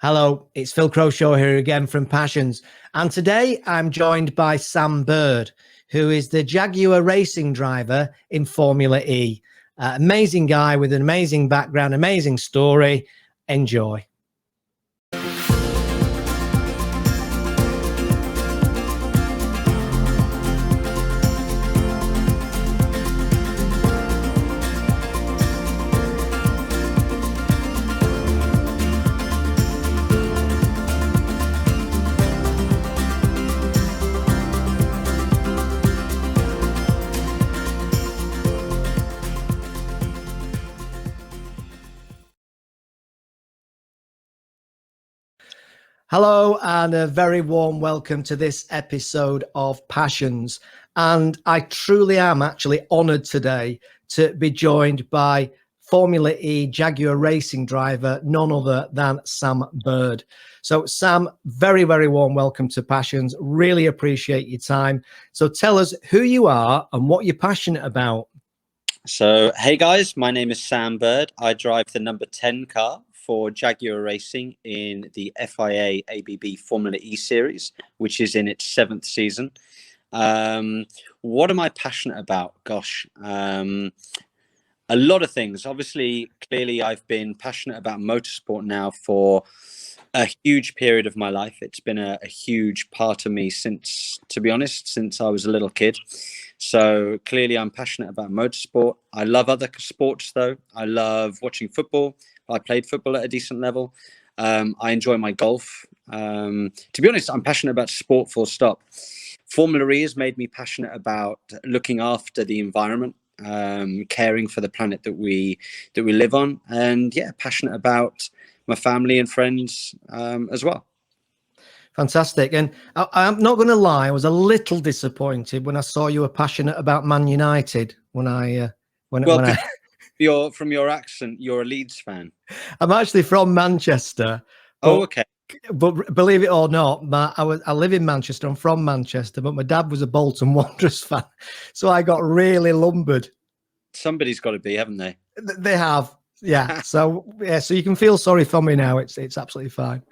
Hello, it's Phil Croshaw here again from Passions. And today I'm joined by Sam Bird, who is the Jaguar racing driver in Formula E. Amazing guy with an amazing background, amazing story. Enjoy. Hello and a very warm welcome to this episode of Passions. And I truly am actually honoured today to be joined by Formula E Jaguar racing driver, none other than Sam Bird. So Sam, very, very warm welcome to Passions. Really appreciate your time. So tell us who you are and what you're passionate about. So, hey guys, my name is Sam Bird. I drive the number 10 car for Jaguar Racing in the FIA ABB Formula E series, which is in its 7th season. What am I passionate about? Gosh, a lot of things. Obviously, clearly, I've been passionate about motorsport now for a huge period of my life. It's been a huge part of me since, to be honest, since I was a little kid. So clearly I'm passionate about motorsport. I love other sports though. I love watching football. I played football at a decent level. I enjoy my golf. To be honest, I'm passionate about sport full stop. Formula E has made me passionate about looking after the environment, caring for the planet that we live on. And yeah, passionate about my family and friends as well. Fantastic. And I'm not going to lie, I was a little disappointed when I saw you were passionate about Man United. From your accent, you're a Leeds fan. I'm actually from Manchester. Oh, okay. But believe it or not, I live in Manchester. I'm from Manchester, but my dad was a Bolton Wanderers fan. So I got really lumbered. Somebody's got to be, haven't they? They have. Yeah. So you can feel sorry for me now. It's absolutely fine.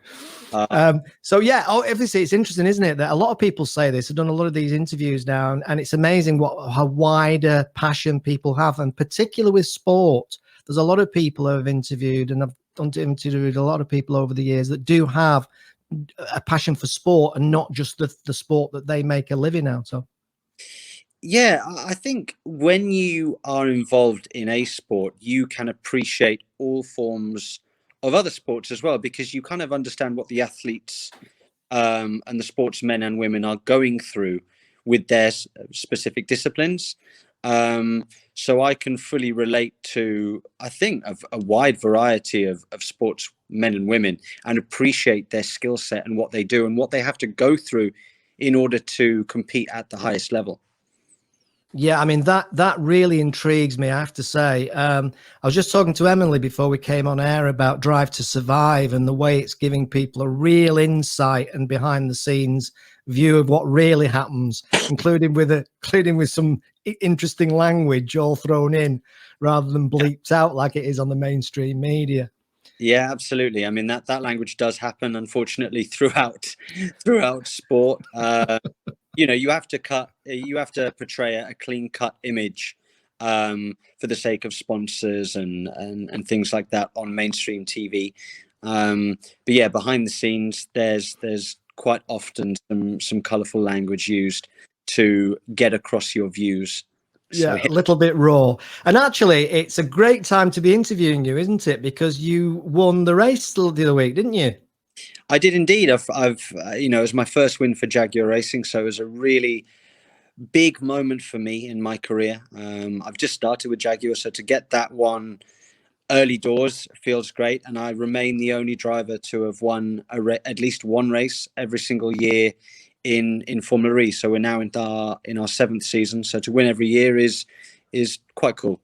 Obviously it's interesting, isn't it, that a lot of people say this. I've done a lot of these interviews now, and it's amazing how wide a passion people have, and particularly with sport. There's a lot of people I've interviewed, and I've interviewed a lot of people over the years that do have a passion for sport and not just the sport that they make a living out of. Yeah, I think when you are involved in a sport, you can appreciate all forms of other sports as well, because you kind of understand what the athletes and the sportsmen and women are going through with their specific disciplines. So I can fully relate to, I think, a wide variety of sports men and women, and appreciate their skill set and what they do and what they have to go through in order to compete at the highest level. Yeah, I mean, that really intrigues me, I have to say. I was just talking to Emily before we came on air about Drive to Survive and the way it's giving people a real insight and behind the scenes view of what really happens, including with some interesting language all thrown in rather than bleeped out like it is on the mainstream media. Yeah, absolutely. I mean, that language does happen, unfortunately, throughout sport. You have to portray a clean cut image for the sake of sponsors and things like that on mainstream TV. But yeah, behind the scenes, there's quite often some colorful language used to get across your views. Yeah, a little bit raw. And actually, it's a great time to be interviewing you, isn't it? Because you won the race the other week, didn't you? I did indeed. It was my first win for Jaguar Racing, so it was a really big moment for me in my career. I've just started with Jaguar, so to get that one early doors feels great, and I remain the only driver to have won at least one race every single year in Formula E. So we're now in our 7th season. So to win every year is quite cool.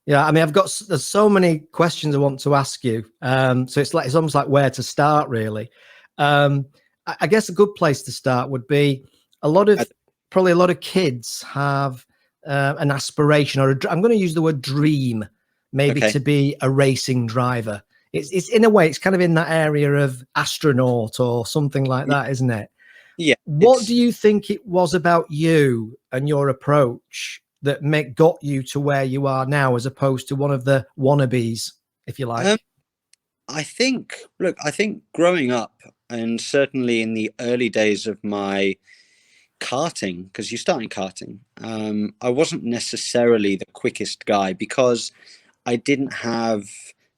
Yeah, I mean, there's so many questions I want to ask you. So it's almost like where to start, really. I guess a good place to start would be probably a lot of kids have an aspiration, or I'm going to use the word dream, maybe, to be a racing driver. it's in a way, it's kind of in that area of astronaut or something like that, isn't it? Yeah. What do you think it was about you and your approach that got you to where you are now, as opposed to one of the wannabes, if you like? I think growing up, and certainly in the early days of my karting, because you start in karting, I wasn't necessarily the quickest guy because I didn't have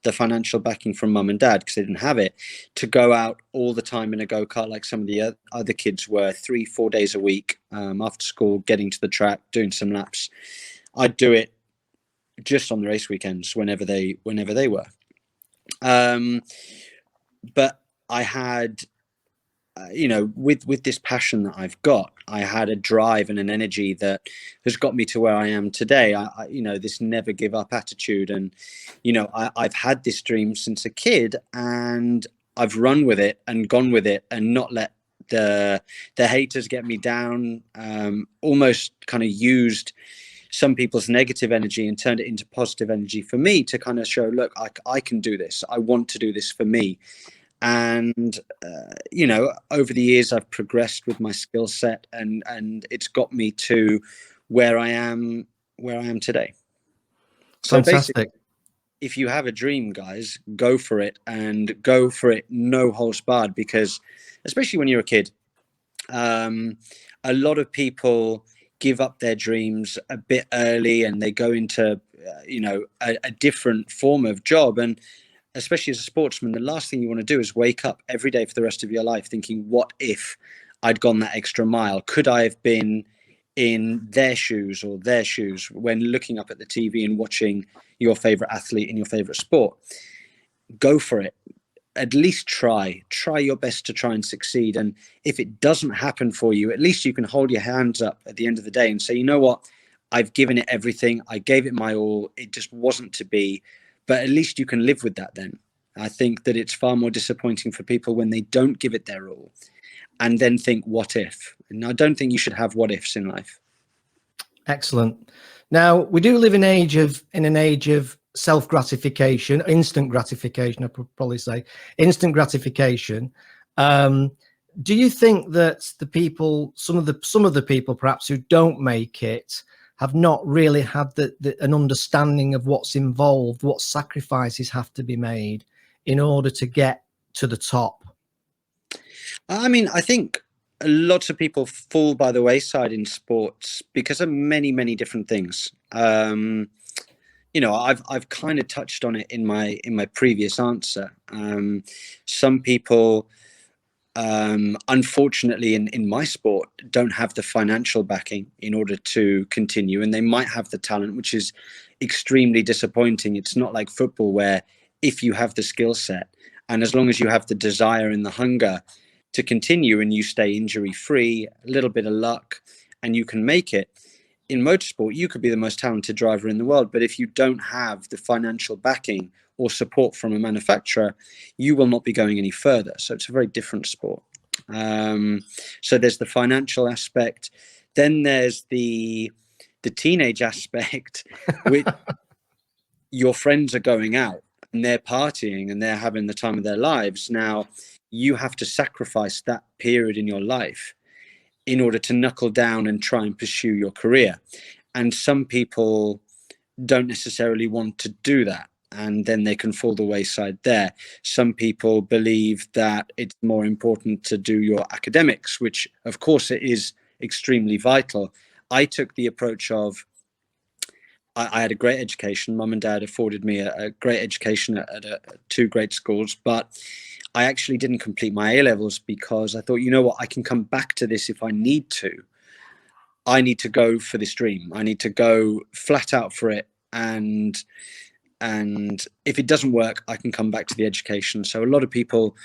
the financial backing from mum and dad, because they didn't have it, to go out all the time in a go-kart like some of the other kids were, 3-4 days a week, after school, getting to the track, doing some laps. I'd do it just on the race weekends whenever they were. But I had, with this passion that I've got, I had a drive and an energy that has got me to where I am today. This never give up attitude, and I've had this dream since a kid, and I've run with it and gone with it, and not let the haters get me down. Almost kind of used some people's negative energy and turned it into positive energy for me, to kind of show, look, I can do this. I want to do this for me. And over the years I've progressed with my skill set, and it's got me to where I am today. So Fantastic. basically, if you have a dream, guys, go for it, and go for it no holds barred, because especially when you're a kid, a lot of people give up their dreams a bit early, and they go into a different form of job. And especially as a sportsman, the last thing you want to do is wake up every day for the rest of your life thinking, what if I'd gone that extra mile? Could I have been in their shoes or their shoes, when looking up at the TV and watching your favorite athlete in your favorite sport? Go for it. At least try your best to try and succeed. And if it doesn't happen for you, at least you can hold your hands up at the end of the day and say, you know what? I've given it everything. I gave it my all. It just wasn't to be. But at least you can live with that then. I think that it's far more disappointing for people when they don't give it their all and then think, what if? And I don't think you should have what ifs in life. Excellent. Now, we do live in an age of self-gratification, instant gratification, I could probably say, instant gratification. Do you think that some of the people perhaps who don't make it, have not really had an understanding of what's involved, what sacrifices have to be made in order to get to the top? I mean, I think lots of people fall by the wayside in sports because of many, many different things. I've kind of touched on it in my previous answer. Some people, unfortunately, in my sport, don't have the financial backing in order to continue, and they might have the talent, which is extremely disappointing. It's not like football, where if you have the skill set, and as long as you have the desire and the hunger to continue, and you stay injury free, a little bit of luck, and you can make it. In motorsport, you could be the most talented driver in the world, but if you don't have the financial backing or support from a manufacturer, you will not be going any further. So it's a very different sport. So there's the financial aspect. Then there's the teenage aspect, which your friends are going out and they're partying and they're having the time of their lives. Now, you have to sacrifice that period in your life in order to knuckle down and try and pursue your career. And some people don't necessarily want to do that, and then they can fall the wayside there. Some people believe that it's more important to do your academics, which of course it is extremely vital. I took the approach of, I had a great education. Mum and dad afforded me a great education at two great schools, but I actually didn't complete my A levels because I thought, you know what, I can come back to this if I need to. I need to go for this dream. I need to go flat out for it. And if it doesn't work, I can come back to the education. So a lot of people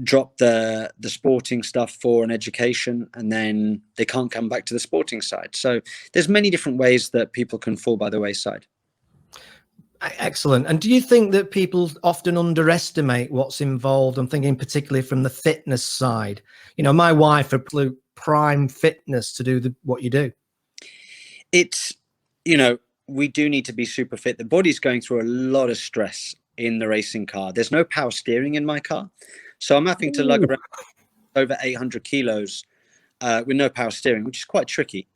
drop the sporting stuff for an education, and then they can't come back to the sporting side. So there's many different ways that people can fall by the wayside. Excellent. And do you think that people often underestimate what's involved? I'm thinking particularly from the fitness side. My wife absolute prime fitness to do what you do. It's, we do need to be super fit. The body's going through a lot of stress in the racing car. There's no power steering in my car, so I'm having to lug around over 800 kilos with no power steering, which is quite tricky.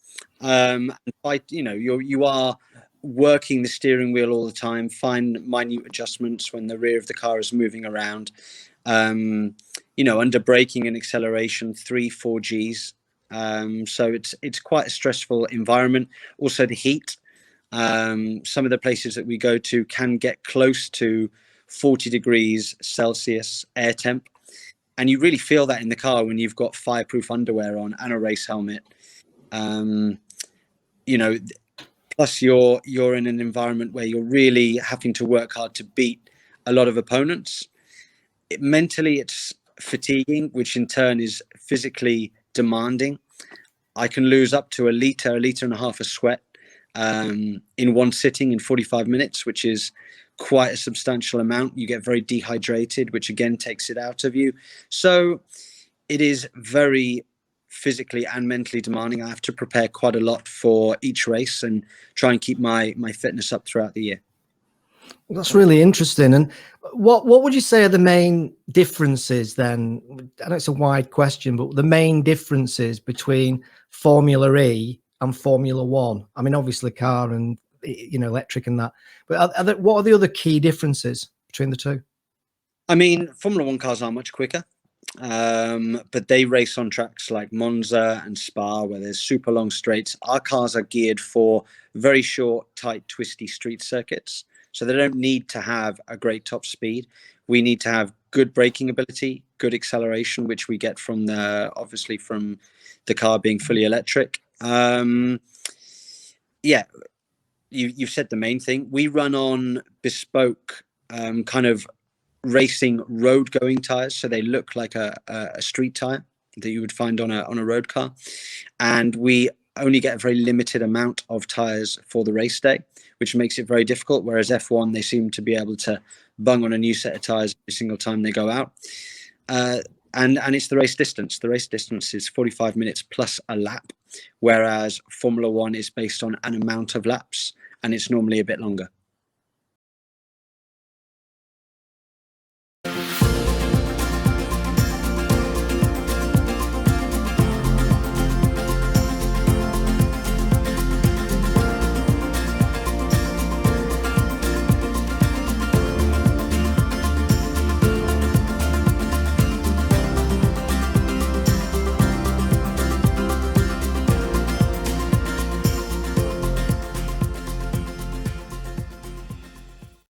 And you are working the steering wheel all the time, find minute adjustments when the rear of the car is moving around. Under braking and acceleration, 3-4 Gs. So it's quite a stressful environment. Also the heat. Some of the places that we go to can get close to 40 degrees Celsius air temp. And you really feel that in the car when you've got fireproof underwear on and a race helmet. Plus you're in an environment where you're really having to work hard to beat a lot of opponents. Mentally, it's fatiguing, which in turn is physically demanding. I can lose up to a liter and a half of sweat in one sitting in 45 minutes, which is quite a substantial amount. You get very dehydrated, which again takes it out of you. So it is very physically and mentally demanding. I have to prepare quite a lot for each race and try and keep my fitness up throughout the year. That's really interesting. And what would you say are the main differences then? I know it's a wide question, but the main differences between Formula E and Formula One? I mean, obviously car and, electric and that, but what are the other key differences between the two? I mean, Formula One cars are much quicker, but they race on tracks like Monza and Spa where there's super long straights. Our cars are geared for very short, tight, twisty street circuits. So they don't need to have a great top speed. We need to have good braking ability, good acceleration, which we get from obviously from the car being fully electric. You've said the main thing. We run on bespoke kind of racing road going tires, so they look like a street tire that you would find on a road car, and we only get a very limited amount of tires for the race day, which makes it very difficult. Whereas F1, they seem to be able to bung on a new set of tires every single time they go out. And it's the race distance. The race distance is 45 minutes plus a lap, whereas Formula One is based on an amount of laps, and it's normally a bit longer.